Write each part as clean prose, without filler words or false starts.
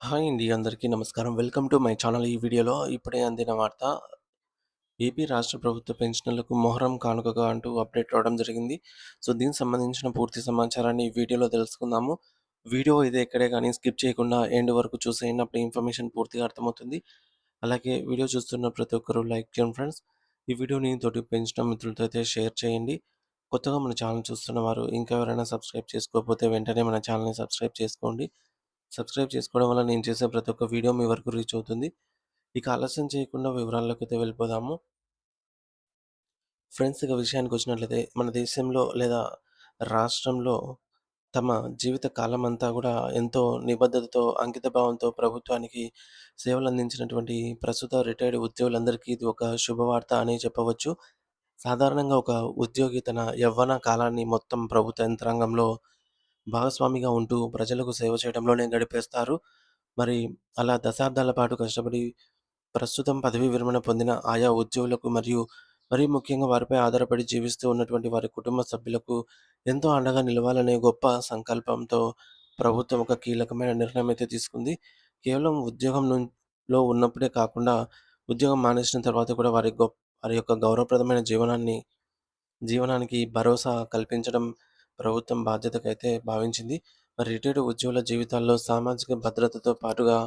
Hi అండి. అందరికీ నమస్కారం. Welcome to my channel. ఈ వీడియోలో ఇప్పుడే అందిన వార్త ఏపీ రాష్ట్ర ప్రభుత్వ పెన్షనర్లకు మొహరం కానుకగా అంటూ అప్డేట్ రావడం జరిగింది. దీనికి సంబంధించిన పూర్తి సమాచారాన్ని ఈ వీడియోలో తెలుసుకుందాము. వీడియో ఇది ఎక్కడే గానీ స్కిప్ చేయకుండా ఎండ్ వరకు చూసేయండి. అప్పుడు ఇన్ఫర్మేషన్ పూర్తిగా అర్థమవుతుంది. అలాగే వీడియో చూస్తున్న ప్రతి ఒక్కరు లైక్ చేయండి ఫ్రెండ్స్. ఈ వీడియోని తోటి పెంచిన మిత్రులతో అయితే షేర్ చేయండి. కొత్తగా మన ఛానల్ చూస్తున్న వారు ఇంకా ఎవరైనా సబ్స్క్రైబ్ చేసుకోకపోతే వెంటనే మన ఛానల్‌ని సబ్స్క్రైబ్ చేసుకోండి. సబ్స్క్రైబ్ చేసుకోవడం వల్ల నేను చేసే ప్రతి ఒక్క వీడియో మీ వరకు రీచ్ అవుతుంది. ఇక ఆలస్యం చేయకుండా వివరాల్లోకైతే వెళ్ళిపోదాము. ఫ్రెండ్స్ ఇక విషయానికొచ్చినట్లయితే మన దేశంలో లేదా రాష్ట్రంలో తమ జీవిత కాలమంతా గూడా ఎంతో నిబద్ధతతో, అంకితభావంతో ప్రభుత్వానికి సేవలందించినటువంటి ప్రస్తుత రిటైర్డ్ ఉద్యోగులందరికీ ఇది ఒక శుభవార్త అనే చెప్పవచ్చు. సాధారణంగా ఒక ఉద్యోగి తన యవ్వన కాలాన్ని మొత్తం ప్రభుత్వ యంత్రాంగంలో భాగస్వామిగా ఉంటూ ప్రజలకు సేవ చేయడంలోనే గడిపేస్తారు. మరి అలా దశాబ్దాల పాటు కష్టపడి ప్రస్తుతం పదవీ విరమణ పొందిన ఆయా ఉద్యోగులకు మరియు మరీ ముఖ్యంగా వారిపై ఆధారపడి జీవిస్తూ ఉన్నటువంటి వారి కుటుంబ సభ్యులకు ఎంతో అండగా నిలవాలనే గొప్ప సంకల్పంతో ప్రభుత్వం ఒక కీలకమైన నిర్ణయం అయితే తీసుకుంది. కేవలం లో ఉన్నప్పుడే కాకుండా ఉద్యోగం మానేసిన తర్వాత కూడా వారి యొక్క గౌరవప్రదమైన జీవనానికి భరోసా కల్పించడం ప్రభుత్వం బాధ్యతగా అయితే భావించింది. మరి రిటైర్డ్ ఉద్యోగుల జీవితాల్లో సామాజిక భద్రతతో పాటుగా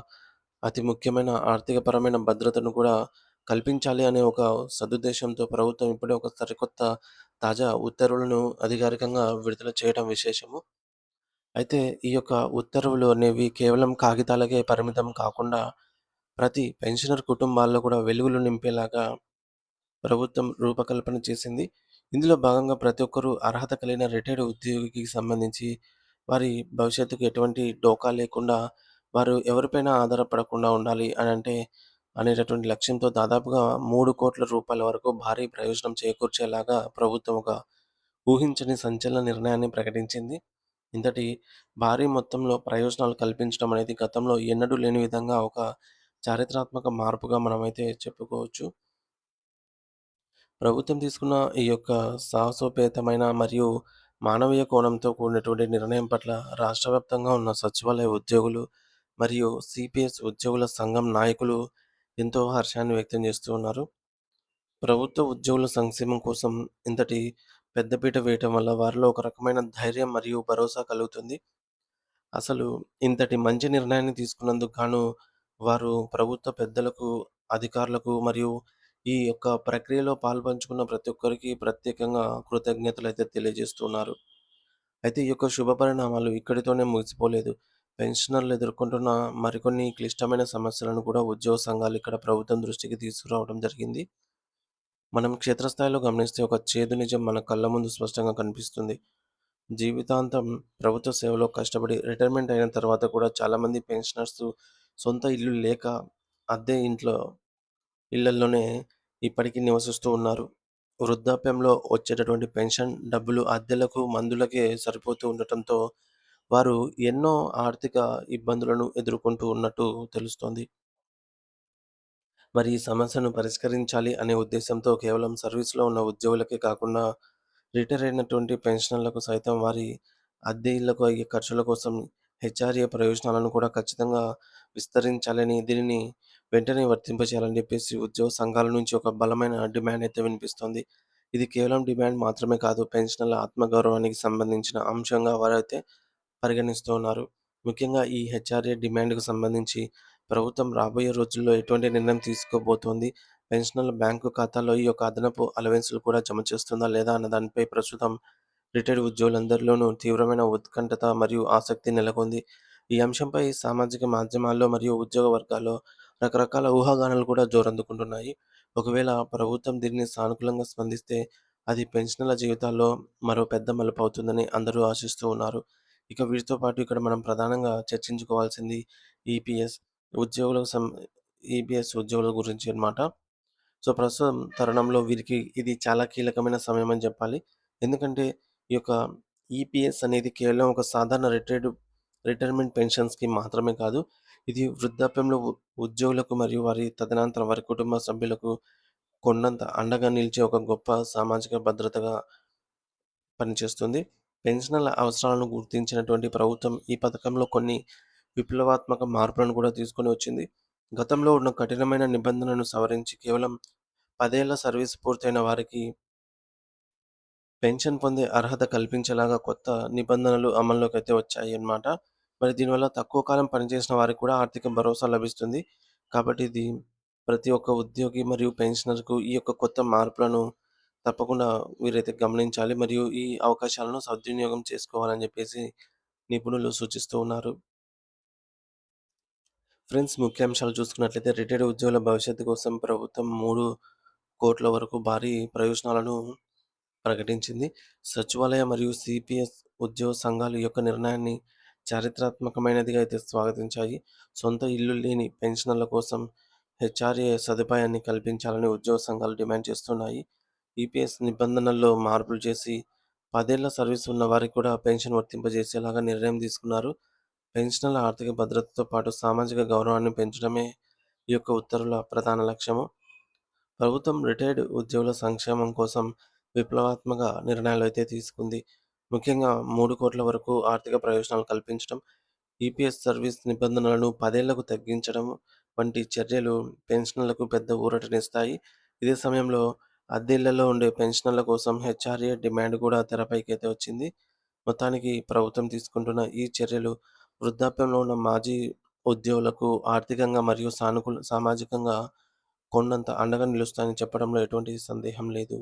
అతి ముఖ్యమైన ఆర్థికపరమైన భద్రతను కూడా కల్పించాలి అనే ఒక సదుద్దేశంతో ప్రభుత్వం ఇప్పుడే ఒక సరికొత్త తాజా ఉత్తర్వులను అధికారికంగా విడుదల చేయడం విశేషము. అయితే ఈ యొక్క ఉత్తర్వులు అనేవి కేవలం కాగితాలకే పరిమితం కాకుండా ప్రతి పెన్షనర్ కుటుంబాల్లో కూడా వెలుగులు నింపేలాగా ప్రభుత్వం రూపకల్పన చేసింది. ఇందులో భాగంగా ప్రతి ఒక్కరూ అర్హత కలిగిన రిటైర్డ్ ఉద్యోగికి సంబంధించి వారి భవిష్యత్తుకు ఎటువంటి డోకా లేకుండా వారు ఎవరిపైనా ఆధారపడకుండా ఉండాలి అనేటటువంటి లక్ష్యంతో దాదాపుగా రూ. 3,00,00,000 వరకు భారీ ప్రయోజనం చేకూర్చేలాగా ప్రభుత్వం ఒక ఊహించని సంచలన నిర్ణయాన్ని ప్రకటించింది. ఇంతటి భారీ మొత్తంలో ప్రయోజనాలు కల్పించడం అనేది గతంలో ఎన్నడూ లేని విధంగా ఒక చారిత్రాత్మక మార్పుగా మనమైతే చెప్పుకోవచ్చు. ప్రభుత్వం తీసుకున్న ఈ యొక్క సాహసోపేతమైన మరియు మానవీయ కోణంతో కూడినటువంటి నిర్ణయం పట్ల రాష్ట్ర వ్యాప్తంగా ఉన్న సచివాలయ ఉద్యోగులు మరియు సిపిఎస్ ఉద్యోగుల సంఘం నాయకులు ఎంతో హర్షాన్ని వ్యక్తం చేస్తూ ఉన్నారు. ప్రభుత్వ ఉద్యోగుల సంక్షేమం కోసం ఇంతటి పెద్దపీట వేయటం వల్ల వారిలో ఒక రకమైన ధైర్యం మరియు భరోసా కలుగుతుంది. అసలు ఇంతటి మంచి నిర్ణయాన్ని తీసుకున్నందుకు గాను వారు ప్రభుత్వ పెద్దలకు, అధికారులకు మరియు ఈ యొక్క ప్రక్రియలో పాలుపంచుకున్న ప్రతి ఒక్కరికి ప్రత్యేకంగా కృతజ్ఞతలైతే తెలియజేస్తున్నారు. అయితే ఈ యొక్క శుభ పరిణామాలు ఇక్కడితోనే ముగిసిపోలేదు. పెన్షనర్లు ఎదుర్కొంటున్న మరికొన్ని క్లిష్టమైన సమస్యలను కూడా ఉద్యోగ సంఘాలు ఇక్కడ ప్రభుత్వం దృష్టికి తీసుకురావడం జరిగింది. మనం క్షేత్రస్థాయిలో గమనిస్తే ఒక చేదు నిజం మన కళ్ళ ముందు స్పష్టంగా కనిపిస్తుంది. జీవితాంతం ప్రభుత్వ సేవలో కష్టపడి రిటైర్మెంట్ అయిన తర్వాత కూడా చాలామంది పెన్షనర్స్ సొంత ఇల్లు లేక అద్దె ఇళ్లల్లోనే ఇప్పటికీ నివసిస్తూ ఉన్నారు. వృద్ధాప్యంలో వచ్చేటటువంటి పెన్షన్ డబ్బులు అద్దెలకు, మందులకే సరిపోతూ ఉండటంతో వారు ఎన్నో ఆర్థిక ఇబ్బందులను ఎదుర్కొంటూ ఉన్నట్టు తెలుస్తోంది. మరి ఈ సమస్యను పరిష్కరించాలి అనే ఉద్దేశంతో కేవలం సర్వీస్‌లో ఉన్న ఉద్యోగులకే కాకుండా రిటైర్ అయినటువంటి పెన్షనర్లకు సైతం వారి అద్దె ఇళ్లకు అయ్యే ఖర్చుల కోసం హెచ్ఆర్ఏ ప్రయోజనాలను కూడా ఖచ్చితంగా విస్తరించాలని, దీనిని వెంటనే వర్తింపచేయాలని చెప్పేసి ఉద్యోగ సంఘాల నుంచి ఒక బలమైన డిమాండ్ అయితే వినిపిస్తోంది. ఇది కేవలం డిమాండ్ మాత్రమే కాదు, పెన్షనర్ల ఆత్మగౌరవానికి సంబంధించిన అంశంగా వారైతే పరిగణిస్తూ ఉన్నారు. ముఖ్యంగా ఈ హెచ్ఆర్ఏ డిమాండ్‌కు సంబంధించి ప్రభుత్వం రాబోయే రోజుల్లో ఎటువంటి నిర్ణయం తీసుకోబోతోంది? పెన్షనర్ల బ్యాంకు ఖాతాలో ఈ యొక్క అదనపు అలవెన్స్‌లు కూడా జమ చేస్తుందా లేదా అన్న దానిపై ప్రస్తుతం రిటైర్డ్ ఉద్యోగులందరిలోనూ తీవ్రమైన ఉత్కంఠత మరియు ఆసక్తి నెలకొంది. ఈ అంశంపై సామాజిక మాధ్యమాల్లో మరియు ఉద్యోగ వర్గాల్లో రకరకాల ఊహాగానాలు కూడా జోరందుకుంటున్నాయి. ఒకవేళ ప్రభుత్వం దీన్ని సానుకూలంగా స్పందిస్తే అది పెన్షనర్ల జీవితాల్లో మరో పెద్ద మలుపవుతుందని అందరూ ఆశిస్తూ ఉన్నారు. ఇక వీటితో పాటు ఇక్కడ మనం ప్రధానంగా చర్చించుకోవాల్సింది ఈపీఎస్ ఉద్యోగులకు సం ఈపీఎస్ ఉద్యోగుల గురించి అన్నమాట. ప్రస్తుతం తరుణంలో వీరికి ఇది చాలా కీలకమైన సమయం అని చెప్పాలి. ఎందుకంటే ఈ యొక్క ఈపీఎస్ అనేది కేవలం ఒక సాధారణ రిటైర్మెంట్ పెన్షన్ స్కీమ్ మాత్రమే కాదు. ఇది వృద్ధాప్యంలో ఉద్యోగులకు మరియు వారి తదనంతరం వారి కుటుంబ సభ్యులకు కొండంత అండగా నిలిచే ఒక గొప్ప సామాజిక భద్రతగా పనిచేస్తుంది. పెన్షనర్ల అవసరాలను గుర్తించినటువంటి ప్రభుత్వం ఈ పథకంలో కొన్ని విప్లవాత్మక మార్పులను కూడా తీసుకొని వచ్చింది. గతంలో ఉన్న కఠినమైన నిబంధనలను సవరించి కేవలం 10 ఏళ్ల సర్వీస్ పూర్తయిన వారికి పెన్షన్ పొందే అర్హత కల్పించేలాగా కొత్త నిబంధనలు అమల్లోకైతే వచ్చాయన్నమాట. మరి దీనివల్ల తక్కువ కాలం పనిచేసిన వారికి కూడా ఆర్థిక భరోసా లభిస్తుంది. కాబట్టి ఇది ప్రతి ఒక్క ఉద్యోగి మరియు పెన్షనర్‌కు ఈ యొక్క కొత్త మార్పులను తప్పకుండా వీరైతే గమనించాలి. మరియు ఈ అవకాశాలను సద్వినియోగం చేసుకోవాలని చెప్పేసి నిపుణులు సూచిస్తూ ఉన్నారు. ఫ్రెండ్స్, ముఖ్యాంశాలు చూసుకున్నట్లయితే రిటైర్డ్ ఉద్యోగుల భవిష్యత్తు కోసం ప్రభుత్వం 3,00,00,00,000 వరకు భారీ ప్రయోజనాలను ప్రకటించింది. సచివాలయ మరియు సిపిఎస్ ఉద్యోగ సంఘాలు ఈ యొక్క నిర్ణయాన్ని చారిత్రాత్మకమైనదిగా అయితే స్వాగతించాయి. సొంత ఇల్లు లేని పెన్షనర్ల కోసం హెచ్ఆర్ఏ సదుపాయాన్ని కల్పించాలని ఉద్యోగ సంఘాలు డిమాండ్ చేస్తున్నాయి. ఈపీఎస్ నిబంధనల్లో మార్పులు చేసి 10 ఏళ్ల సర్వీస్ ఉన్న వారికి కూడా పెన్షన్ వర్తింపజేసేలాగా నిర్ణయం తీసుకున్నారు. పెన్షనర్ల ఆర్థిక భద్రతతో పాటు సామాజిక గౌరవాన్ని పెంచడమే ఈ యొక్క ఉత్తర్వుల ప్రధాన లక్ష్యము. ప్రభుత్వం రిటైర్డ్ ఉద్యోగుల సంక్షేమం కోసం విప్లవాత్మక నిర్ణయాలైతే తీసుకుంది. ముఖ్యంగా 3,00,00,000 వరకు ఆర్థిక ప్రయోజనాలు కల్పించడం, ఈపీఎస్ సర్వీస్ నిబంధనలను 10 ఏళ్లకు తగ్గించడం వంటి చర్యలు పెన్షనర్లకు పెద్ద ఊరటనిస్తాయి. ఇదే సమయంలో అద్దె ఇళ్లలో ఉండే పెన్షనర్ల కోసం హెచ్ఆర్ఏ డిమాండ్ కూడా తెరపైకైతే వచ్చింది. మొత్తానికి ప్రభుత్వం తీసుకుంటున్న ఈ చర్యలు వృద్ధాప్యంలో ఉన్న మాజీ ఉద్యోగులకు ఆర్థికంగా మరియు సామాజికంగా కొండంత అండగా నిలుస్తాయని చెప్పడంలో ఎటువంటి సందేహం లేదు.